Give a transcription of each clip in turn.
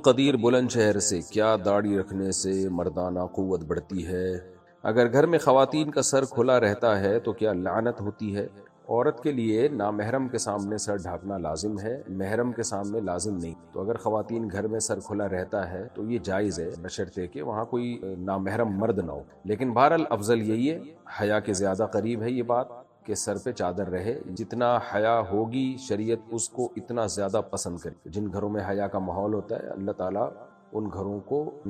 قدیر بلند شہر سے کیا داڑھی رکھنے سے مردانہ قوت بڑھتی ہے؟ اگر گھر میں خواتین کا سر کھلا رہتا ہے تو کیا لعنت ہوتی ہے؟ عورت کے لیے نامحرم کے سامنے سر ڈھانپنا لازم ہے، محرم کے سامنے لازم نہیں۔ تو اگر خواتین گھر میں سر کھلا رہتا ہے تو یہ جائز ہے، بشرطے کہ وہاں کوئی نامحرم مرد نہ ہو۔ لیکن بہرحال افضل یہی ہے، حیا کے زیادہ قریب ہے یہ بات کہ سر پہ چادر رہے۔ جتنا حیا ہوگی شریعت اس کو اتنا زیادہ پسند کرے۔ جن گھروں میں حیا کا ماحول ہوتا ہے اللہ تعالیٰ ان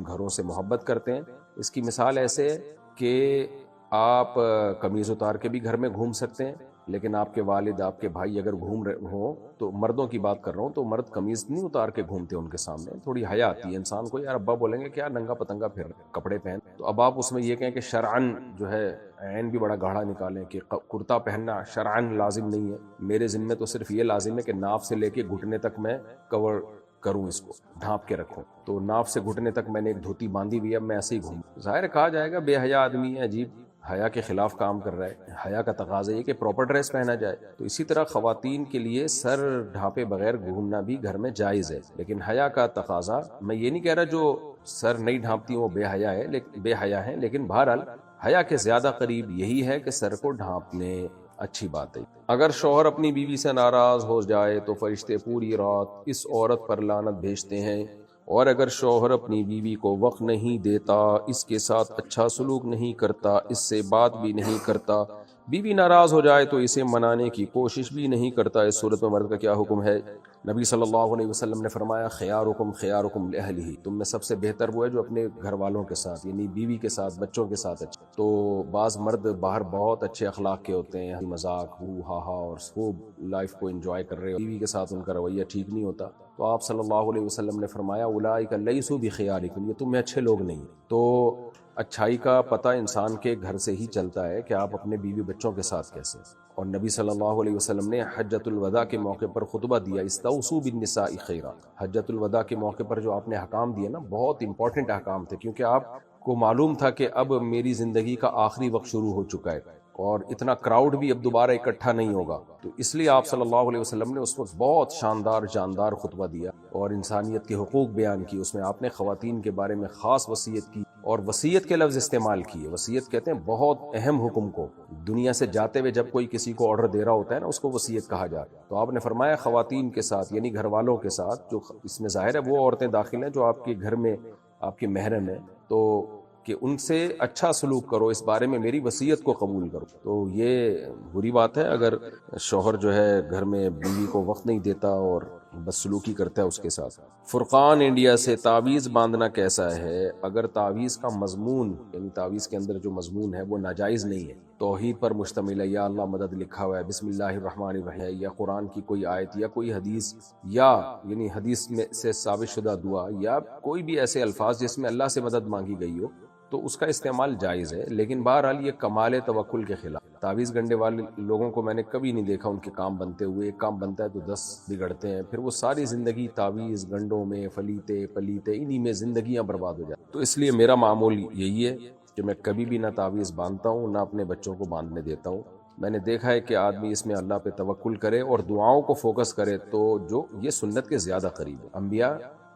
گھروں سے محبت کرتے ہیں۔ اس کی مثال ایسے ہے کہ آپ قمیض اتار کے بھی گھر میں گھوم سکتے ہیں، لیکن آپ کے والد آپ کے بھائی اگر گھوم رہے ہوں، تو مردوں کی بات کر رہا ہوں، تو مرد قمیض نہیں اتار کے گھومتے ان کے سامنے، تھوڑی حیا آتی ہے انسان کو۔ یار ابا بولیں گے کیا ننگا پتنگا پھر کپڑے پہن، تو اب آپ اس میں یہ کہیں کہ شرعن جو ہے عین بھی بڑا گاڑھا نکالیں کہ کرتا پہننا شرعن لازم نہیں ہے۔ میرے ذمہ تو صرف یہ لازم ہے کہ ناف سے لے کے گھٹنے تک میں کور کروں، اس کو ڈھانپ کے رکھوں۔ تو ناف سے گھٹنے تک میں نے ایک دھوتی باندھی ہوئی ہے، اب میں ایسے ہی گھوموں۔ ظاہر کہا جائے گا بے حیا آدمی ہے، عجیب حیا کے خلاف کام کر رہا ہے۔ حیا کا تقاضا یہ کہ پراپر ڈریس پہنا جائے۔ تو اسی طرح خواتین کے لیے سر ڈھانپے بغیر گھومنا بھی گھر میں جائز ہے، لیکن حیا کا تقاضا، میں یہ نہیں کہہ رہا جو سر نہیں ڈھانپتی وہ بے حیا ہے، لیکن بہرحال حیا کے زیادہ قریب یہی ہے کہ سر کو ڈھانپ لیں، اچھی بات ہے۔ اگر شوہر اپنی بیوی سے ناراض ہو جائے تو فرشتے پوری رات اس عورت پر لعنت بھیجتے ہیں، اور اگر شوہر اپنی بیوی کو وقت نہیں دیتا، اس کے ساتھ اچھا سلوک نہیں کرتا، اس سے بات بھی نہیں کرتا، بیوی ناراض ہو جائے تو اسے منانے کی کوشش بھی نہیں کرتا، اس صورت میں مرد کا کیا حکم ہے؟ نبی صلی اللہ علیہ وسلم نے فرمایا خیارکم خیارکم لأہلہ، تم میں سب سے بہتر وہ ہے جو اپنے گھر والوں کے ساتھ، یعنی بیوی کے ساتھ، بچوں کے ساتھ اچھا۔ تو بعض مرد باہر بہت اچھے اخلاق کے ہوتے ہیں، مذاق ہو ہا ہا اور خوب لائف کو انجوائے کر رہے ہو، بیوی کے ساتھ ان کا رویہ ٹھیک نہیں ہوتا، تو آپ صلی اللہ علیہ وسلم نے فرمایا اولئک لیسوا بخیارکم، یہ تم میں اچھے لوگ نہیں۔ تو اچھائی کا پتہ انسان کے گھر سے ہی چلتا ہے کہ آپ اپنے بیوی بچوں کے ساتھ کیسے۔ اور نبی صلی اللہ علیہ وسلم نے حجۃ الوداع کے موقع پر خطبہ دیا، استوصوا بالنساء خیرا۔ حجۃ الوداع کے موقع پر جو آپ نے احکام دیے نا، بہت امپورٹنٹ احکام تھے، کیونکہ آپ کو معلوم تھا کہ اب میری زندگی کا آخری وقت شروع ہو چکا ہے اور اتنا کراؤڈ بھی اب دوبارہ اکٹھا نہیں ہوگا، تو اس لیے آپ صلی اللہ علیہ وسلم نے اس وقت بہت شاندار جاندار خطبہ دیا اور انسانیت کے حقوق بیان کی۔ اس میں آپ نے خواتین کے بارے میں خاص وصیت کی، اور وصیت کے لفظ استعمال کیے۔ وصیت کہتے ہیں بہت اہم حکم کو، دنیا سے جاتے ہوئے جب کوئی کسی کو آرڈر دے رہا ہوتا ہے نا، اس کو وصیت کہا جاتا ہے۔ تو آپ نے فرمایا خواتین کے ساتھ یعنی گھر والوں کے ساتھ، جو اس میں ظاہر ہے وہ عورتیں داخل ہیں جو آپ کے گھر میں آپ کے محرم ہیں، تو کہ ان سے اچھا سلوک کرو، اس بارے میں میری وصیت کو قبول کرو۔ تو یہ بری بات ہے اگر شوہر جو ہے گھر میں بیوی کو وقت نہیں دیتا اور بدسلوکی کرتا ہے اس کے ساتھ۔ فرقان انڈیا سے تعویذ باندھنا کیسا ہے؟ اگر تعویذ کا مضمون یعنی تعویذ کے اندر جو مضمون ہے وہ ناجائز نہیں ہے، توحید پر مشتمل ہے، یا اللہ مدد لکھا ہوا ہے، بسم اللہ الرحمن الرحیم، یا قرآن کی کوئی آیت یا کوئی حدیث، یا یعنی حدیث میں سے ثابت شدہ دعا، یا کوئی بھی ایسے الفاظ جس میں اللہ سے مدد مانگی گئی ہو، تو اس کا استعمال جائز ہے، لیکن بہرحال یہ کمال توکل کے خلاف۔ تعویذ گنڈے والے لوگوں کو میں نے کبھی نہیں دیکھا ان کے کام بنتے ہوئے، ایک کام بنتا ہے تو 10 بگڑتے ہیں، پھر وہ ساری زندگی تعویذ گنڈوں میں پلیتے انہی میں زندگیاں برباد ہو جاتی۔ تو اس لیے میرا معمول یہی ہے کہ میں کبھی بھی نہ تعویذ باندھتا ہوں، نہ اپنے بچوں کو باندھنے دیتا ہوں۔ میں نے دیکھا ہے کہ آدمی اس میں اللہ پہ توکل کرے اور دعاؤں کو فوکس کرے تو جو یہ سنت کے زیادہ قریب ہے۔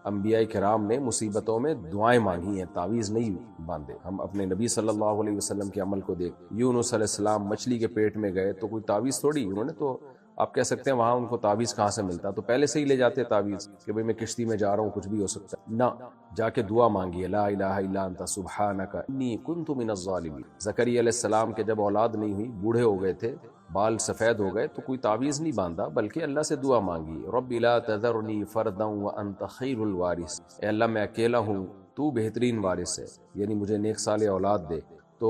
انبیاء کرام نے مصیبتوں میں دعائیں مانگی ہیں، تعویذ نہیں باندھے۔ ہم اپنے نبی صلی اللہ علیہ وسلم کے عمل کو دیکھ، یونس علیہ السلام مچھلی کے پیٹ میں گئے تو کوئی تعویذ تھوڑی، انہوں نے تو آپ کہہ سکتے ہیں وہاں ان کو تعویذ کہاں سے ملتا، تو پہلے سے ہی لے جاتے تعویذ کہ بھئی میں کشتی میں جا رہا ہوں کچھ بھی ہو سکتا ہے، نہ جا کے دعا مانگی لا الہ الا انت سبحانک انی کنت من الظالمین۔ زکریا علیہ السلام کے جب اولاد نہیں ہوئی، بوڑھے ہو گئے تھے، بال سفید ہو گئے، تو کوئی تعویذ نہیں باندھا بلکہ اللہ سے دعا مانگی، رب لا تذرنی فردا وانت خیر الوارث، اے اللہ میں اکیلا ہوں، تو بہترین وارث ہے، یعنی مجھے نیک صالح اولاد دے۔ تو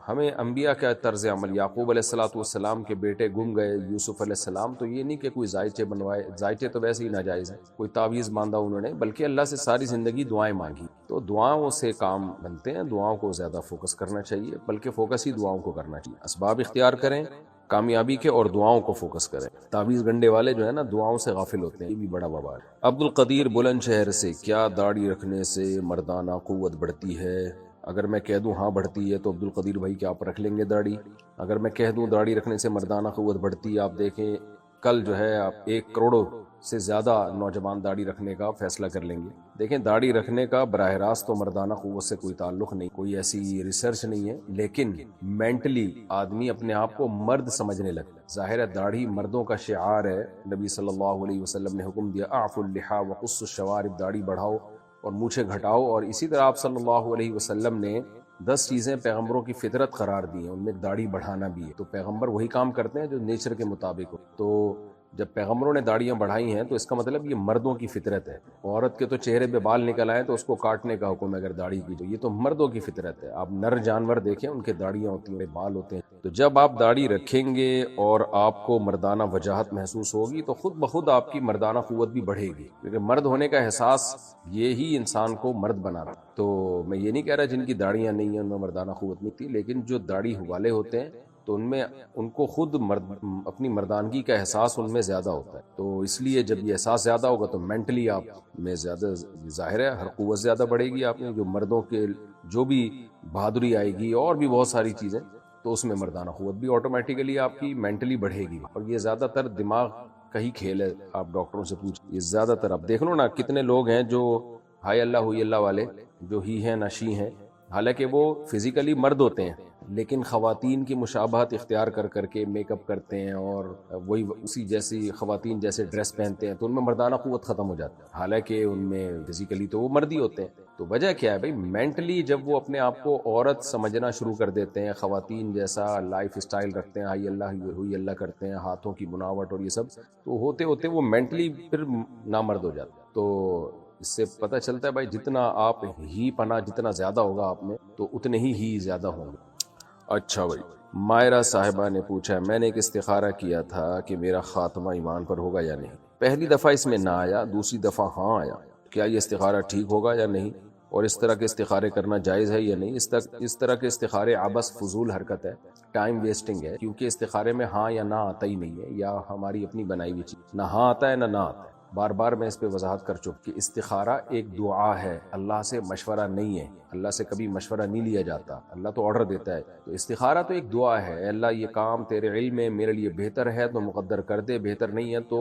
ہمیں انبیاء کا طرز عمل، یعقوب علیہ السلام کے بیٹے گم گئے، یوسف علیہ السلام، تو یہ نہیں کہ کوئی زائچے بنوائے، زائچے تو ویسے ہی ناجائز ہیں، کوئی تعویذ باندھا انہوں نے، بلکہ اللہ سے ساری زندگی دعائیں مانگی۔ تو دعاؤں سے کام بنتے ہیں، دعاؤں کو زیادہ فوکس کرنا چاہیے، بلکہ فوکس ہی دعاؤں کو کرنا چاہیے، اسباب اختیار کریں کامیابی کے اور دعاؤں کو فوکس کریں۔ تعویذ گنڈے والے جو ہے نا دعاؤں سے غافل ہوتے ہیں، یہ بھی بڑا وبال ہے۔ عبد القدیر بلند شہر سے کیا داڑھی رکھنے سے مردانہ قوت بڑھتی ہے؟ اگر میں کہہ دوں ہاں بڑھتی ہے تو عبد القدیر بھائی کیا آپ رکھ لیں گے داڑھی؟ اگر میں کہہ دوں داڑھی رکھنے سے مردانہ قوت بڑھتی ہے، آپ دیکھیں کل جو ہے آپ 1 کروڑ سے زیادہ نوجوان داڑھی رکھنے کا فیصلہ کر لیں گے۔ دیکھیں داڑھی رکھنے کا براہ راست تو مردانہ قوت سے کوئی تعلق نہیں، کوئی ایسی ریسرچ نہیں ہے، لیکن مینٹلی آدمی اپنے آپ کو مرد سمجھنے لگتا ہے۔ ظاہر ہے داڑھی مردوں کا شعار ہے، نبی صلی اللہ علیہ وسلم نے حکم دیا اعفوا اللحیٰ وقصوا الشوارب، داڑھی بڑھاؤ اور مونچھیں گھٹاؤ، اور اسی طرح آپ صلی اللہ علیہ وسلم نے 10 چیزیں پیغمبروں کی فطرت قرار دی ہیں، ان میں داڑھی بڑھانا بھی ہے۔ تو پیغمبر وہی کام کرتے ہیں جو نیچر کے مطابق ہو۔ تو جب پیغمبروں نے داڑیاں بڑھائی ہیں تو اس کا مطلب یہ مردوں کی فطرت ہے۔ عورت کے تو چہرے پہ بال نکل آئے تو اس کو کاٹنے کا حکم ہے اگر داڑھی کی، تو یہ تو مردوں کی فطرت ہے۔ آپ نر جانور دیکھیں ان کے داڑیاں ہوتی ہیں، بال ہوتے ہیں۔ تو جب آپ داڑھی رکھیں گے اور آپ کو مردانہ وجاہت محسوس ہوگی تو خود بخود آپ کی مردانہ قوت بھی بڑھے گی، کیونکہ مرد ہونے کا احساس یہی انسان کو مرد بنا رہا۔ تو میں یہ نہیں کہہ رہا جن کی داڑیاں نہیں ہیں ان میں مردانہ قوت نہیں تھی، لیکن جو داڑھی والے ہوتے ہیں تو ان کو خود اپنی مردانگی کا احساس ان میں زیادہ ہوتا ہے۔ تو اس لیے جب یہ احساس زیادہ ہوگا تو مینٹلی آپ میں زیادہ ظاہر ہے ہر قوت زیادہ بڑھے گی آپ میں، جو مردوں کے جو بھی بہادری آئے گی اور بھی بہت ساری چیزیں، تو اس میں مردانہ قوت بھی آٹومیٹیکلی آپ کی مینٹلی بڑھے گی۔ اور یہ زیادہ تر دماغ کا ہی کھیل ہے، آپ ڈاکٹروں سے پوچھیں، یہ زیادہ تر آپ دیکھ لو نا کتنے لوگ ہیں جو ہائی اللہ ہوئی اللہ والے، جو ہی ہیں نہ شی ہیں، حالانکہ وہ فزیکلی مرد ہوتے ہیں لیکن خواتین کی مشابہت اختیار کر کر کے میک اپ کرتے ہیں اور وہی اسی جیسی خواتین جیسے ڈریس پہنتے ہیں، تو ان میں مردانہ قوت ختم ہو جاتی ہے، حالانکہ ان میں فزیکلی تو وہ مردی ہوتے ہیں۔ تو وجہ کیا ہے بھائی، مینٹلی جب وہ اپنے آپ کو عورت سمجھنا شروع کر دیتے ہیں، خواتین جیسا لائف اسٹائل رکھتے ہیں، ہائی اللہ ہوئی اللہ کرتے ہیں، ہاتھوں کی بناوٹ اور یہ سب، تو ہوتے ہوتے وہ مینٹلی پھر نامرد ہو جاتے ہیں۔ تو اس سے پتہ چلتا ہے بھائی جتنا آپ ہی پنا جتنا زیادہ ہوگا آپ میں تو اتنے ہی زیادہ ہوں گے۔ اچھا بھائی، مائرہ صاحبہ نے پوچھا میں نے ایک استخارہ کیا تھا کہ میرا خاتمہ ایمان پر ہوگا یا نہیں، پہلی دفعہ اس میں نہ آیا، دوسری دفعہ ہاں آیا، کیا یہ استخارہ ٹھیک ہوگا یا نہیں، اور اس طرح کے استخارے کرنا جائز ہے یا نہیں؟ اس طرح کے استخارے عبث فضول حرکت ہے، ٹائم ویسٹنگ ہے، کیونکہ استخارے میں ہاں یا نہ آتا ہی نہیں ہے، یا ہماری اپنی بنائی ہوئی چیز، نہ ہاں آتا ہے نہ آتا ہے۔ بار بار میں اس پہ وضاحت کر چکا کہ استخارہ ایک دعا ہے، اللہ سے مشورہ نہیں ہے، اللہ سے کبھی مشورہ نہیں لیا جاتا، اللہ تو آرڈر دیتا ہے۔ تو استخارہ تو ایک دعا ہے، اے اللہ یہ کام تیرے علم میں میرے لیے بہتر ہے تو مقدر کر دے، بہتر نہیں ہے تو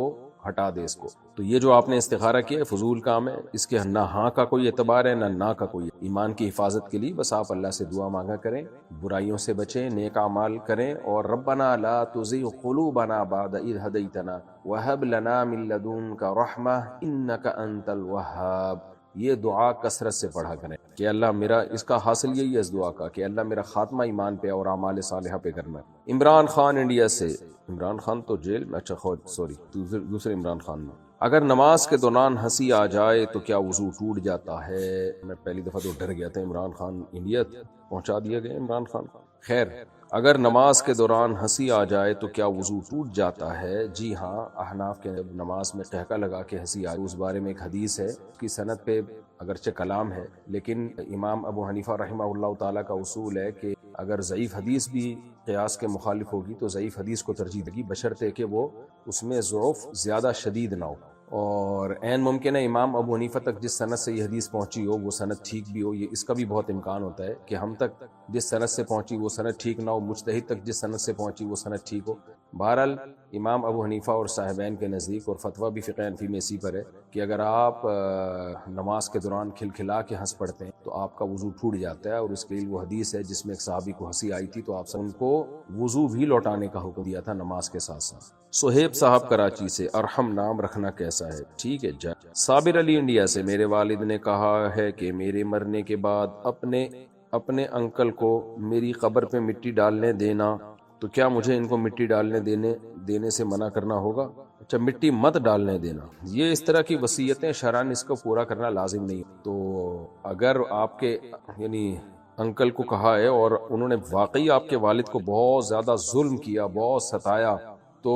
ہٹا دے اس کو۔ تو یہ جو آپ نے استخارہ کیا ہے فضول کام ہے، اس کے نہ ہاں کا کوئی اعتبار ہے نہ کا کوئی۔ ایمان کی حفاظت کے لیے بس آپ اللہ سے دعا مانگا کریں، برائیوں سے بچیں، نیک اعمال کریں، اور ربنا لا تزغ قلوبنا بعد اذ ہدیتنا وہب لنا من لدنک رحمہ انک انت الوہاب۔ یہ دعا کثرت سے پڑھا کریں کہ اللہ میرا، اس کا حاصل یہی ہے اس دعا کا کہ اللہ میرا خاتمہ ایمان پہ اور اعمال صالحہ پہ کرنا ہے۔ عمران خان انڈیا سے، عمران خان تو جیل میں، اچھا سوری دوسرے عمران خان میں، اگر نماز کے دوران ہنسی آ جائے تو کیا وضو ٹوٹ جاتا ہے؟ میں پہلی دفعہ تو ڈر گیا تھا، عمران خان انڈیا پہنچا دیا گیا عمران خان۔ خیر، اگر نماز کے دوران ہنسی آ جائے تو کیا وضو ٹوٹ جاتا ہے؟ جی ہاں، احناف کے نماز میں قہقہ لگا کے ہنسی آئی، اس بارے میں ایک حدیث ہے، اس کی سند پہ اگرچہ کلام ہے، لیکن امام ابو حنیفہ رحمہ اللہ تعالیٰ کا اصول ہے کہ اگر ضعیف حدیث بھی قیاس کے مخالف ہوگی تو ضعیف حدیث کو ترجیح دے گی، بشرطے کہ وہ اس میں ضعف زیادہ شدید نہ ہو۔ اور عین ممکن ہے امام ابو حنیفہ تک جس سند سے یہ حدیث پہنچی ہو وہ سند ٹھیک بھی ہو، یہ اس کا بھی بہت امکان ہوتا ہے کہ ہم تک جس سند سے پہنچی وہ سند ٹھیک نہ ہو، مجتہد تک جس سند سے پہنچی وہ سند ٹھیک ہو۔ بہرحال امام ابو حنیفہ اور صاحبین کے نزدیک، اور فتویٰ بھی فقہ حنفی میں اسی پر ہے کہ اگر آپ نماز کے دوران کھلکھلا کے ہنس پڑتے ہیں تو آپ کا وضو ٹوٹ جاتا ہے، اور اس کے لیے وہ حدیث ہے جس میں ایک صحابی کو ہنسی آئی تھی تو آپ سے ان کو وضو بھی لوٹانے کا حکم دیا تھا نماز کے ساتھ ساتھ۔ سہیب صاحب کراچی سے، ارحم نام رکھنا کیسا ہے؟ ٹھیک ہے جا۔ صابر علی انڈیا سے، میرے والد نے کہا ہے کہ میرے مرنے کے بعد اپنے انکل کو میری قبر پہ مٹی ڈالنے دینا، تو کیا مجھے ان کو مٹی ڈالنے دینے سے منع کرنا ہوگا؟ اچھا، مٹی مت ڈالنے دینا، یہ اس طرح کی وصیتیں شرعاً اس کو پورا کرنا لازم نہیں۔ تو اگر آپ کے یعنی انکل کو کہا ہے اور انہوں نے واقعی آپ کے والد کو بہت زیادہ ظلم کیا، بہت ستایا، تو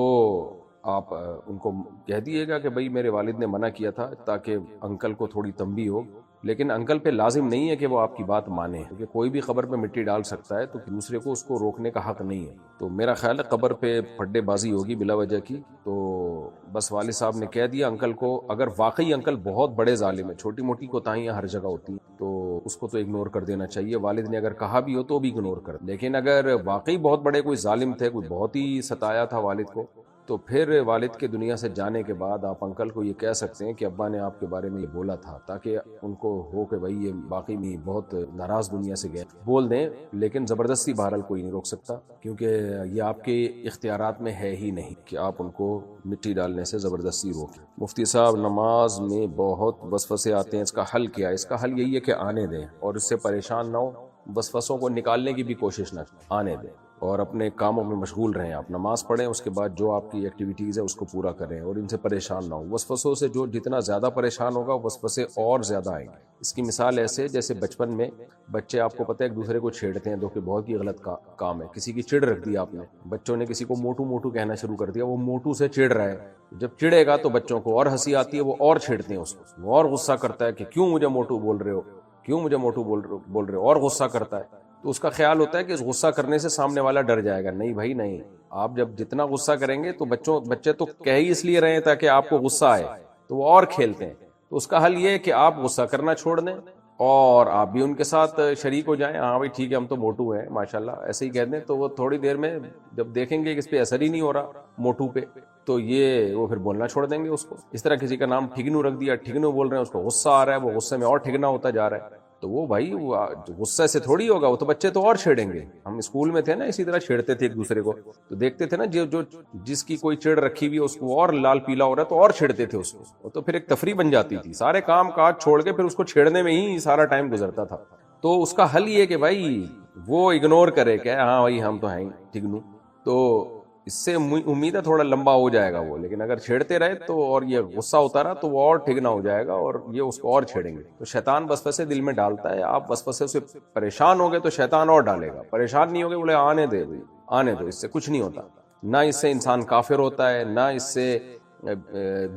آپ ان کو کہہ دیے گا کہ بھئی میرے والد نے منع کیا تھا، تاکہ انکل کو تھوڑی تنبیہ ہو۔ لیکن انکل پہ لازم نہیں ہے کہ وہ آپ کی بات مانے، کیونکہ کوئی بھی قبر پہ مٹی ڈال سکتا ہے، تو دوسرے کو اس کو روکنے کا حق نہیں ہے۔ تو میرا خیال ہے قبر پہ پھڈے بازی ہوگی بلا وجہ کی، تو بس والد صاحب نے کہہ دیا انکل کو۔ اگر واقعی انکل بہت بڑے ظالم ہیں، چھوٹی موٹی کوتاہیاں ہر جگہ ہوتی ہیں، تو اس کو تو اگنور کر دینا چاہیے، والد نے اگر کہا بھی ہو تو بھی اگنور کر۔ لیکن اگر واقعی بہت بڑے کوئی ظالم تھے، کوئی بہت ہی ستایا تھا والد کو، تو پھر والد کے دنیا سے جانے کے بعد آپ انکل کو یہ کہہ سکتے ہیں کہ ابا نے آپ کے بارے میں یہ بولا تھا، تاکہ ان کو ہو کہ بھائی یہ باقی میں بہت ناراض دنیا سے گئے، بول دیں. لیکن زبردستی بہرحال کوئی نہیں روک سکتا، کیونکہ یہ آپ کے اختیارات میں ہے ہی نہیں کہ آپ ان کو مٹی ڈالنے سے زبردستی روکیں. مفتی صاحب، نماز میں بہت وسوسے آتے ہیں، اس کا حل کیا ہے؟ اس کا حل یہی ہے کہ آنے دیں اور اس سے پریشان نہ ہو، وسوسوں کو نکالنے کی بھی کوشش نہ آنے دیں اور اپنے کاموں میں مشغول رہیں. آپ نماز پڑھیں، اس کے بعد جو آپ کی ایکٹیویٹیز ہے اس کو پورا کریں اور ان سے پریشان نہ ہو. وسوسوں سے جو جتنا زیادہ پریشان ہوگا وسوسے اور زیادہ آئیں گے. اس کی مثال ایسے جیسے بچپن میں بچے، آپ کو پتہ ہے، ایک دوسرے کو چھیڑتے ہیں، جو کہ بہت ہی غلط کام ہے. کسی کی چڑ رکھ دی آپ نے، بچوں نے کسی کو موٹو موٹو کہنا شروع کر دیا، وہ موٹو سے چڑ رہا ہے. جب چڑے گا تو بچوں کو اور ہنسی آتی ہے، وہ اور چھیڑتے ہیں اس کو، وہ اور غصہ کرتا ہے کہ کیوں مجھے موٹو بول رہے ہو، کیوں مجھے موٹو بول رہے ہو، اور غصہ کرتا ہے. تو اس کا خیال ہوتا ہے کہ اس غصہ کرنے سے سامنے والا ڈر جائے گا. نہیں بھائی نہیں، آپ جب جتنا غصہ کریں گے تو بچے تو کہہ ہی اس لیے رہے ہیں تاکہ آپ کو غصہ آئے، تو وہ اور کھیلتے ہیں. تو اس کا حل یہ ہے کہ آپ غصہ کرنا چھوڑ دیں اور آپ بھی ان کے ساتھ شریک ہو جائیں. ہاں بھائی ٹھیک ہے، ہم تو موٹو ہیں ماشاءاللہ، ایسے ہی کہہ دیں. تو وہ تھوڑی دیر میں جب دیکھیں گے کہ اس پہ اثر ہی نہیں ہو رہا موٹو پہ، تو وہ پھر بولنا چھوڑ دیں گے اس کو. اس طرح کسی کا نام ٹھگنو رکھ دیا، ٹھگنو بول رہے ہیں، اس کو غصہ آ رہا ہے، وہ غصے میں اور ٹھگنا ہوتا جا رہا ہے. تو وہ بھائی غصے سے تھوڑی ہوگا، وہ تو بچے تو اور چھیڑیں گے. ہم اسکول میں تھے نا، اسی طرح چھیڑتے تھے ایک دوسرے کو، تو دیکھتے تھے نا جو جس کی کوئی چڑ رکھی ہوئی اس کو اور لال پیلا ہو رہا ہے تو اور چھیڑتے تھے اس کو. تو پھر ایک تفریح بن جاتی تھی، سارے کام کاج چھوڑ کے پھر اس کو چھیڑنے میں ہی سارا ٹائم گزرتا تھا. تو اس کا حل یہ کہ بھائی وہ اگنور کرے کہ ہاں بھائی ہم تو ہیں ٹھگنو. تو اس سے امید ہے تھوڑا لمبا ہو جائے گا وہ. لیکن اگر چھیڑتے رہے تو اور یہ غصہ ہوتا رہا تو وہ اور ٹھگنا ہو جائے گا اور یہ اس کو اور چھیڑیں گے. تو شیطان وسوسے دل میں ڈالتا ہے، آپ وسوسے سے پریشان ہو گئے تو شیطان اور ڈالے گا. پریشان نہیں ہو گئے، بولے آنے دے بھائی، آنے دو، اس سے کچھ نہیں ہوتا. نہ اس سے انسان کافر ہوتا ہے، نہ اس سے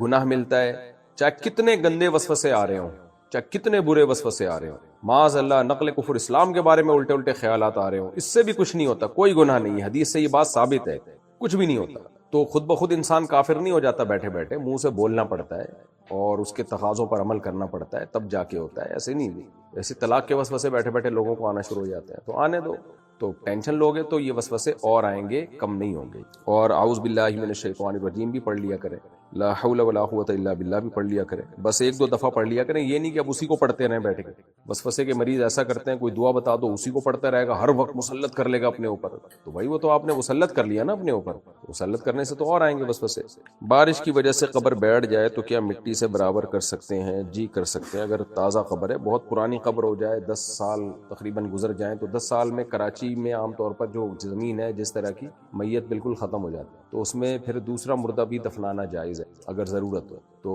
گناہ ملتا ہے. چاہے کتنے گندے وسوسے آ رہے ہوں، چاہے کتنے برے وسوسے آ رہے ہوں، معاذ اللہ نقل کفر اسلام کے بارے میں الٹے الٹے خیالات آ رہے ہوں، اس سے بھی کچھ نہیں ہوتا، کوئی گناہ نہیں ہے. حدیث سے یہ بات ثابت ہے، کچھ بھی نہیں ہوتا. تو خود بخود انسان کافر نہیں ہو جاتا، بیٹھے بیٹھے منہ سے بولنا پڑتا ہے اور اس کے تقاضوں پر عمل کرنا پڑتا ہے، تب جا کے ہوتا ہے. ایسے نہیں، ایسے طلاق کے وسوسے بیٹھے بیٹھے لوگوں کو آنا شروع ہو جاتے ہیں. تو آنے دو. تو ٹینشن لوگے تو یہ وسوسے اور آئیں گے، کم نہیں ہوں گے. اور اعوذ باللہ من الشیطان الرجیم بھی پڑھ لیا کریں، لا حول ولا قوت الا باللہ بھی پڑھ لیا کریں. بس ایک دو دفعہ پڑھ لیا کریں، یہ نہیں کہ اب اسی کو پڑھتے رہیں بیٹھ کے. وسوسے کے مریض ایسا کرتے ہیں، کوئی دعا بتا دو اسی کو پڑھتا رہے گا، ہر وقت مسلط کر لے گا اپنے اوپر. تو بھائی وہ تو آپ نے مسلط کر لیا نا اپنے اوپر، مسلط کرنے سے تو اور آئیں گے وسوسے. بارش کی وجہ سے قبر بیٹھ جائے تو کیا مٹی سے برابر کر سکتے ہیں؟ جی کر سکتے ہیں. اگر تازہ قبر ہے، بہت پرانی قبر ہو جائے، 10 سال تقریباً گزر جائیں، تو 10 سال میں کراچی میں عام طور پر جو زمین ہے جس طرح کی، میت بالکل ختم ہو جاتی ہے، تو اس میں پھر دوسرا مردہ بھی دفنانا جائز ہے اگر ضرورت ہو تو.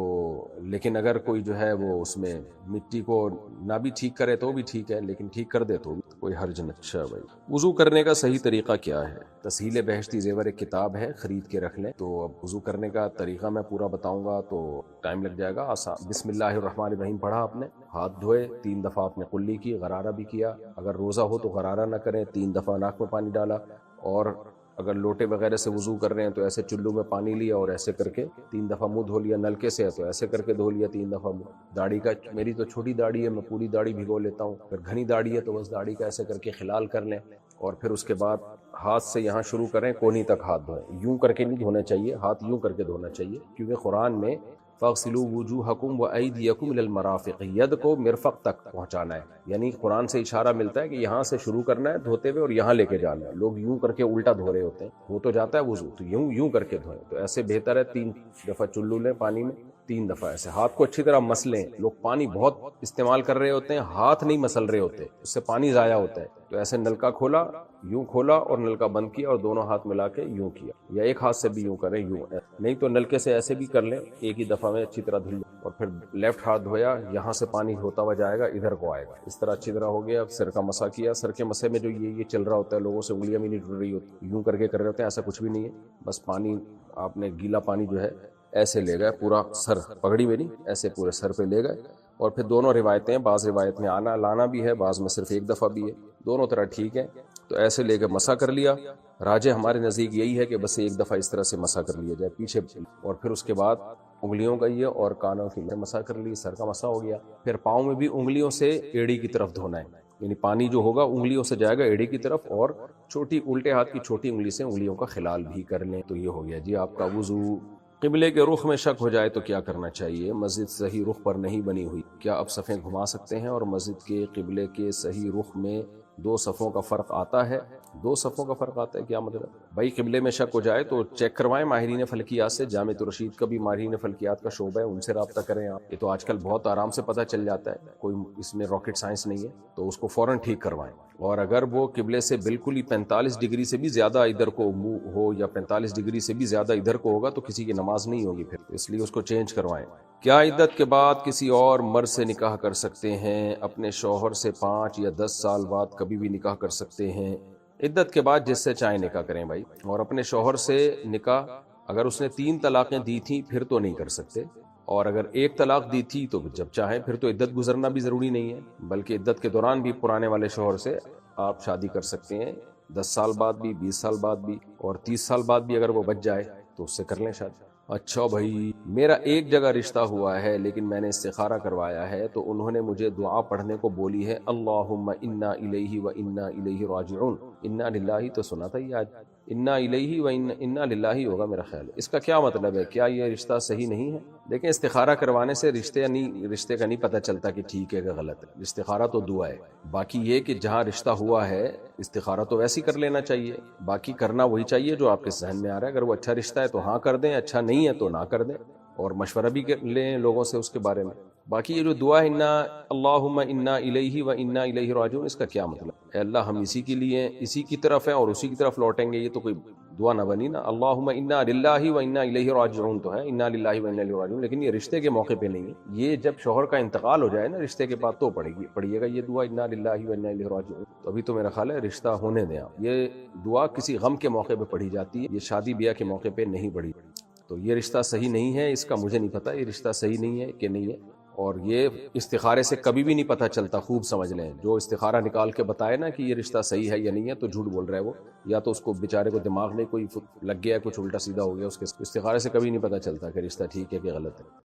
لیکن اگر کوئی جو ہے وہ اس میں مٹی کو نہ بھی ٹھیک کرے تو بھی ٹھیک ہے، لیکن ٹھیک کر دے تو کوئی حرج نہیں. اچھا بھائی، وضو کرنے کا صحیح طریقہ کیا ہے؟ تسہیل بہشتی زیور ایک کتاب ہے، خرید کے رکھ لیں. تو اب وضو کرنے کا طریقہ میں پورا بتاؤں گا تو ٹائم لگ جائے گا. بسم اللہ الرحمن الرحیم پڑھا آپ نے، ہاتھ دھوئے، 3 دفعہ آپ نے قلی کی، غرارہ بھی کیا. اگر روزہ ہو تو غرارہ نہ کریں، 3 دفعہ ناک میں پانی ڈالا. اور اگر لوٹے وغیرہ سے وضو کر رہے ہیں تو ایسے چلو میں پانی لیا اور ایسے کر کے 3 دفعہ منہ دھو لیا. نلکے سے ہے تو ایسے کر کے دھو لیا 3 دفعہ منہ. داڑھی کا، میری تو چھوٹی داڑھی ہے، میں پوری داڑھی بھگو لیتا ہوں. اگر گھنی داڑھی ہے تو بس داڑھی کا ایسے کر کے خلال کر لیں. اور پھر اس کے بعد ہاتھ سے یہاں شروع کریں، کونی تک ہاتھ دھوئیں. یوں کر کے نہیں دھونا چاہیے، ہاتھ یوں کر کے دھونا چاہیے، کیونکہ قرآن میں فاغسلوا وجوہکم وایدیکم الی المرافق، ید کو مرفق تک پہنچانا ہے. یعنی قرآن سے اشارہ ملتا ہے کہ یہاں سے شروع کرنا ہے دھوتے ہوئے اور یہاں لے کے جانا ہے. لوگ یوں کر کے الٹا دھو رہے ہوتے ہیں، وہ تو جاتا ہے وضو، تو یوں کر کے دھوئیں. تو ایسے بہتر ہے 3 دفعہ چلو لیں پانی میں، 3 دفعہ ایسے ہاتھ کو اچھی طرح مسلیں. لوگ پانی بہت استعمال کر رہے ہوتے ہیں، ہاتھ نہیں مسل رہے ہوتے، اس سے پانی ضائع ہوتا ہے. تو ایسے نلکا کھولا، یوں کھولا اور نلکا بند کیا اور دونوں ہاتھ ملا کے یوں کیا، یا ایک ہاتھ سے بھی یوں کریں، یوں نہیں تو نلکے سے ایسے بھی کر لیں، ایک ہی دفعہ میں اچھی طرح دھل. اور پھر لیفٹ ہاتھ دھویا، یہاں سے پانی ہوتا ہوا جائے گا، ادھر کو آئے گا، اس طرح اچھی طرح ہو گیا. سر کا مسح کیا. سر کے مسح میں جو یہ چل رہا ہوتا ہے، لوگوں سے انگلیاں بھی نہیں ٹوٹ رہی ہوتی، یوں کر کے کر رہے ہوتے ہیں، ایسا کچھ بھی نہیں ہے. بس پانی آپ نے گیلا پانی جو ہے ایسے لے گئے، پورا سر، پگڑی میں نہیں، ایسے پورے سر پہ لے گئے. اور پھر دونوں روایتیں، بعض روایت میں آنا لانا بھی ہے، بعض میں صرف ایک دفعہ بھی ہے، دونوں طرح ٹھیک ہے. تو ایسے لے کے مسح کر لیا. راجح ہمارے نزدیک یہی ہے کہ بس ایک دفعہ اس طرح سے مسح کر لیا جائے پیچھے. اور پھر اس کے بعد انگلیوں کا یہ اور کانوں کی مسح کر لی، سر کا مسح ہو گیا. پھر پاؤں میں بھی انگلیوں سے ایڑی کی طرف دھونا ہے، یعنی پانی جو ہوگا انگلیوں سے جائے گا ایڑی کی طرف، اور چھوٹی الٹے ہاتھ کی چھوٹی انگلی سے انگلیوں کا خلال بھی کر لیں تو یہ ہو گیا جی آپ کا وضو۔ قبلے کے رخ میں شک ہو جائے تو کیا کرنا چاہیے؟ مسجد صحیح رخ پر نہیں بنی ہوئی، کیا اب صفیں گھما سکتے ہیں؟ اور مسجد کے قبلے کے صحیح رخ میں 2 صفوں کا فرق آتا ہے؟ 2 صفوں کا فرق آتا ہے کیا مطلب؟ بھائی قبلے میں شک ہو جائے تو چیک کروائیں ماہرین فلکیات سے، جامع الرشید کا بھی ماہرین فلکیات کا شعبہ ہے، ان سے رابطہ کریں آپ، یہ تو آج کل بہت آرام سے پتہ چل جاتا ہے، کوئی اس میں راکٹ سائنس نہیں ہے، تو اس کو فوراً ٹھیک کروائیں۔ اور اگر وہ قبلے سے بالکل ہی 45 ڈگری سے بھی زیادہ ادھر کو منہ ہو یا 45 ڈگری سے بھی زیادہ ادھر کو ہوگا تو کسی کی نماز نہیں ہوگی پھر، اس لیے اس کو چینج کروائیں۔ کیا عدت کے بعد کسی اور مرد سے نکاح کر سکتے ہیں؟ اپنے شوہر سے 5 یا 10 سال بعد کبھی بھی نکاح کر سکتے ہیں۔ عدت کے بعد جس سے چاہیں نکاح کریں بھائی، اور اپنے شوہر سے نکاح اگر اس نے 3 طلاقیں دی تھیں پھر تو نہیں کر سکتے، اور اگر 1 طلاق دی تھی تو جب چاہیں پھر تو عدت گزرنا بھی ضروری نہیں ہے، بلکہ عدت کے دوران بھی پرانے والے شوہر سے آپ شادی کر سکتے ہیں، 10 سال بعد بھی، 20 سال بعد بھی، اور 30 سال بعد بھی اگر وہ بچ جائے تو اس سے کر لیں شادی۔ اچھا بھائی، میرا ایک جگہ رشتہ ہوا ہے لیکن میں نے استخارہ کروایا ہے تو انہوں نے مجھے دعا پڑھنے کو بولی ہے، اللہم انا الیہ و انا الیہ راجعون۔ انا للہ تو سنا تھا یہ آج، انا الیہ و انا للہ ہوگا میرا خیال ہے۔ اس کا کیا مطلب ہے؟ کیا یہ رشتہ صحیح نہیں ہے؟ دیکھیں استخارہ کروانے سے رشتے کا نہیں پتہ چلتا کہ ٹھیک ہے کہ غلط ہے، استخارہ تو دعا ہے، باقی یہ کہ جہاں رشتہ ہوا ہے استخارہ تو ویسے ہی کر لینا چاہیے، باقی کرنا وہی چاہیے جو آپ کے ذہن میں آ رہا ہے، اگر وہ اچھا رشتہ ہے تو ہاں کر دیں، اچھا نہیں ہے تو نہ کر دیں، اور مشورہ بھی لیں لوگوں سے اس کے بارے میں۔ باقی یہ جو دعا ہے انا اللہم انا الیہ و انا الیہ راجعون، اس کا کیا مطلب؟ اے اللہ ہم اسی کے لیے، اسی کی طرف ہیں اور اسی کی طرف لوٹیں گے، یہ تو کوئی دعا نہ بنی نا۔ اللہم انا للہ و انا الیہ راجعون تو ہے، انا للہ و انا الیہ راجعون، لیکن یہ رشتے کے موقع پہ نہیں ہے، یہ جب شوہر کا انتقال ہو جائے نا رشتے کے بعد تو پڑھیے گا یہ دعا انا للہ و انا الیہ راجعون۔ تو ابھی تو میرا خیال ہے رشتہ ہونے دیں آپ، یہ دعا کسی غم کے موقع پہ پڑھی جاتی ہے، یہ شادی بیاہ کے موقع پہ نہیں پڑھی، تو یہ رشتہ صحیح نہیں ہے، اس کا مجھے نہیں پتا یہ رشتہ صحیح نہیں ہے کہ نہیں ہے، اور یہ استخارے سے کبھی بھی نہیں پتہ چلتا، خوب سمجھ لیں، جو استخارہ نکال کے بتائے نا کہ یہ رشتہ صحیح ہے یا نہیں ہے تو جھوٹ بول رہا ہے وہ، یا تو اس کو بیچارے کو دماغ میں کوئی لگ گیا، کچھ الٹا سیدھا ہو گیا، اس کے استخارے سے کبھی نہیں پتہ چلتا کہ رشتہ ٹھیک ہے کہ غلط ہے۔